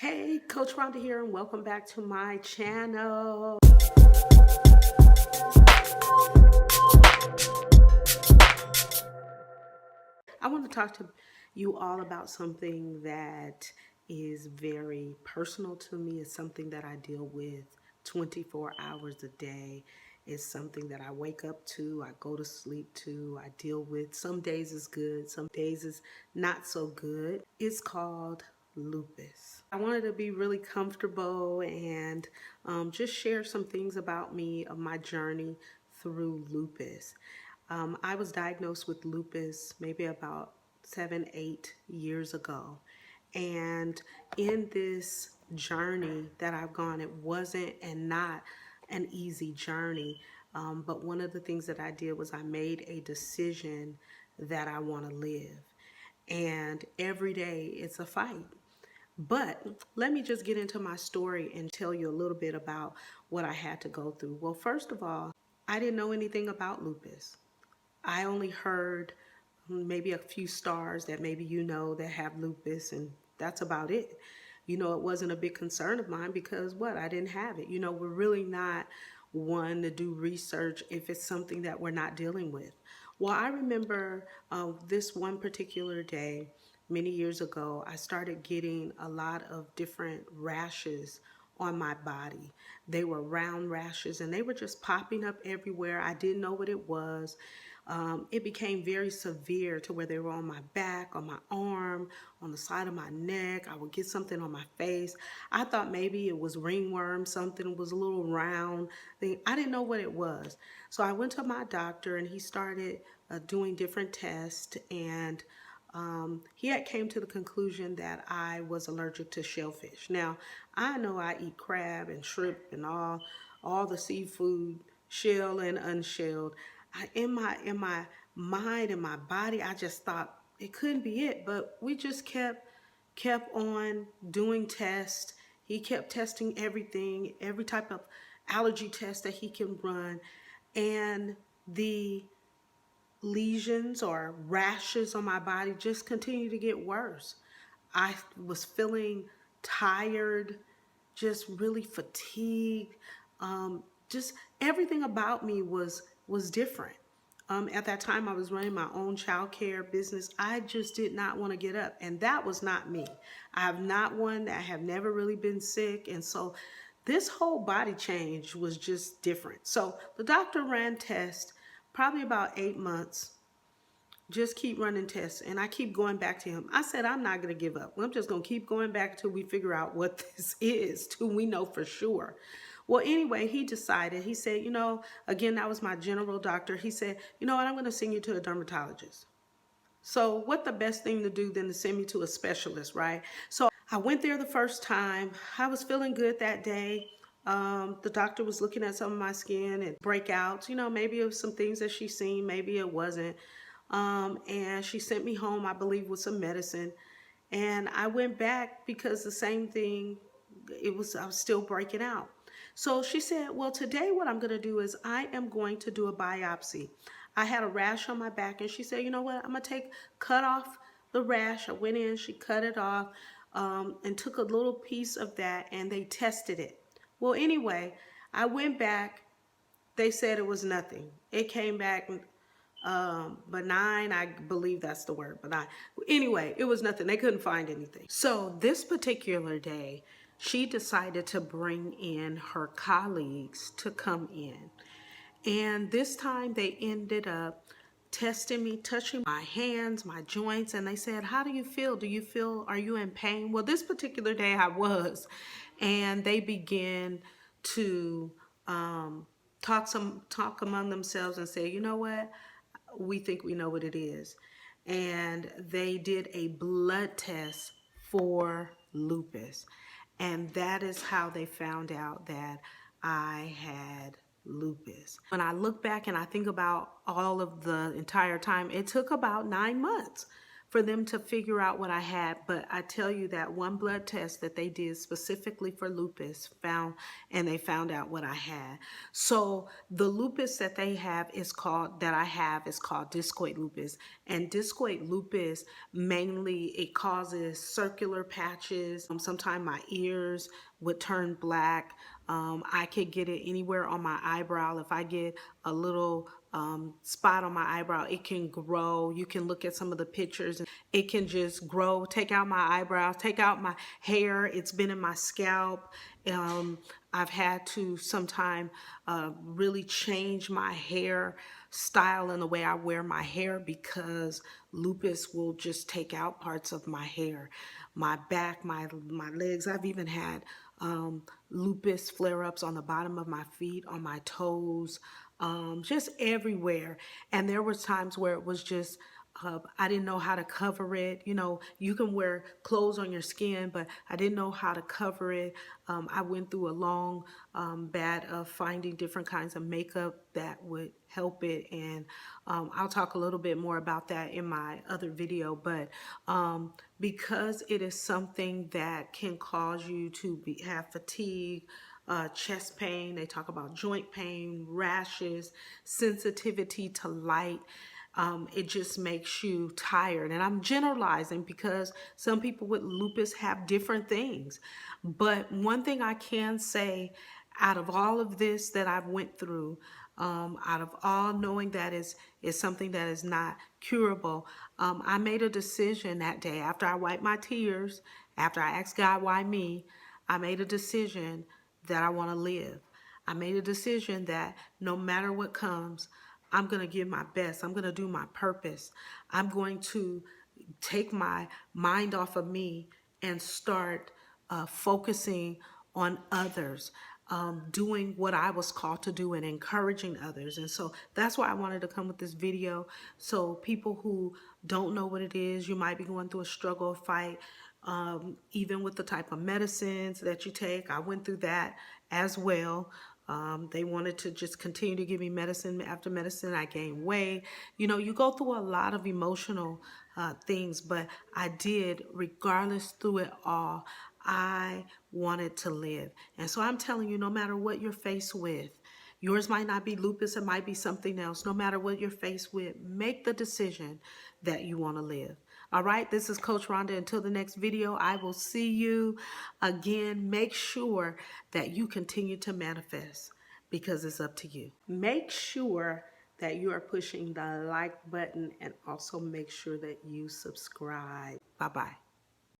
Hey, Coach Rhonda here, and welcome back to my channel. I want to talk to you all about something that is very personal to me. It's something that I deal with 24 hours a day. It's something that I wake up to, I go to sleep to, I deal with. Some days is good, some days is not so good. It's called lupus. I wanted to be really comfortable and just share some things about me, of my journey through lupus. I was diagnosed with lupus maybe about 7, 8 years ago. And in this journey that I've gone, it wasn't and not an easy journey. But one of the things that I did was I made a decision that I want to live. And every day it's a fight. But let me just get into my story and tell you a little bit about what I had to go through. Well, first of all, I didn't know anything about lupus. I only heard maybe a few stars that maybe you know that have lupus, and that's about it. It wasn't a big concern of mine because what? I didn't have it. We're really not one to do research if it's something that we're not dealing with. Well, I remember this one particular day many years ago, I started getting a lot of different rashes on my body. They were round rashes and they were just popping up everywhere. I didn't know what it was. It became very severe to where they were on my back, on my arm, on the side of my neck. I would get something on my face. I thought maybe it was ringworm, something was a little round thing. I didn't know what it was. So I went to my doctor and he started doing different tests, and he had came to the conclusion that I was allergic to shellfish. Now, I know I eat crab and shrimp and all the seafood, shell and unshelled. In my mind and my body, I just thought it couldn't be it. But we just kept on doing tests. He kept testing everything, every type of allergy test that he can run, and the lesions or rashes on my body just continued to get worse. I was feeling tired, just really fatigued. Just everything about me was different. At that time, I was running my own child care business. I just did not want to get up, and that was not me. I have not one that I have never really been sick, and so this whole body change was just different. So the doctor ran tests, probably about 8 months. Just keep running tests, and I keep going back to him. I said, I'm not going to give up. I'm just going to keep going back till we figure out what this is, till we know for sure. Well, anyway, he decided, he said, again, that was my general doctor. He said, you know what, I'm going to send you to a dermatologist. So what the best thing to do than to send me to a specialist, right? So I went there the first time. I was feeling good that day. The doctor was looking at some of my skin and breakouts. Maybe it was some things that she seen, maybe it wasn't. And she sent me home, I believe, with some medicine. And I went back because the same thing, I was still breaking out. So she said, well, today what I'm going to do is I am going to do a biopsy. I had a rash on my back, and she said, you know what, I'm going to cut off the rash. I went in, she cut it off, and took a little piece of that, and they tested it. Well, anyway, I went back. They said it was nothing. It came back benign, I believe that's the word, benign. Anyway, it was nothing. They couldn't find anything. So this particular day, she decided to bring in her colleagues to come in. And this time they ended up testing me, touching my hands, my joints, and they said, how do you feel? Are you in pain? Well, this particular day I was. And they began to talk among themselves and say, you know what? We think we know what it is. And they did a blood test for lupus. And that is how they found out that I had lupus. When I look back and I think about all of the entire time, it took about 9 months for them to figure out what I had. But I tell you that one blood test that they did specifically for lupus and they found out what I had. So the lupus that I have is called discoid lupus. And discoid lupus, mainly it causes circular patches. Sometimes my ears would turn black. I could get it anywhere on my eyebrow. If I get a little spot on my eyebrow, it can grow. You can look at some of the pictures and it can just grow. Take out my eyebrows, take out my hair. It's been in my scalp. I've had to sometime really change my hair style and the way I wear my hair because lupus will just take out parts of my hair, my back, my legs. I've even had lupus flare-ups on the bottom of my feet, on my toes, just everywhere. And there was times where it was just I didn't know how to cover it. You know, you can wear clothes on your skin, but I didn't know how to cover it. I went through a long bat of finding different kinds of makeup that would help it. And I'll talk a little bit more about that in my other video. But because it is something that can cause you to have fatigue, chest pain, they talk about joint pain, rashes, sensitivity to light. It just makes you tired. And I'm generalizing because some people with lupus have different things. But one thing I can say out of all of this that I've went through, out of all knowing that is something that is not curable, I made a decision that day after I wiped my tears, after I asked God, why me? I made a decision that I want to live. I made a decision that no matter what comes, I'm going to give my best. I'm going to do my purpose. I'm going to take my mind off of me and start focusing on others, doing what I was called to do and encouraging others. And so that's why I wanted to come with this video. So people who don't know what it is, you might be going through a struggle, fight, even with the type of medicines that you take. I went through that as well. They wanted to just continue to give me medicine after medicine. I gained weight. You know, you go through a lot of emotional things, but I did, regardless through it all, I wanted to live. And so I'm telling you, no matter what you're faced with, yours might not be lupus, it might be something else. No matter what you're faced with, make the decision that you want to live. All right, this is Coach Rhonda. Until the next video, I will see you again. Make sure that you continue to manifest because it's up to you. Make sure that you are pushing the like button and also make sure that you subscribe. Bye-bye.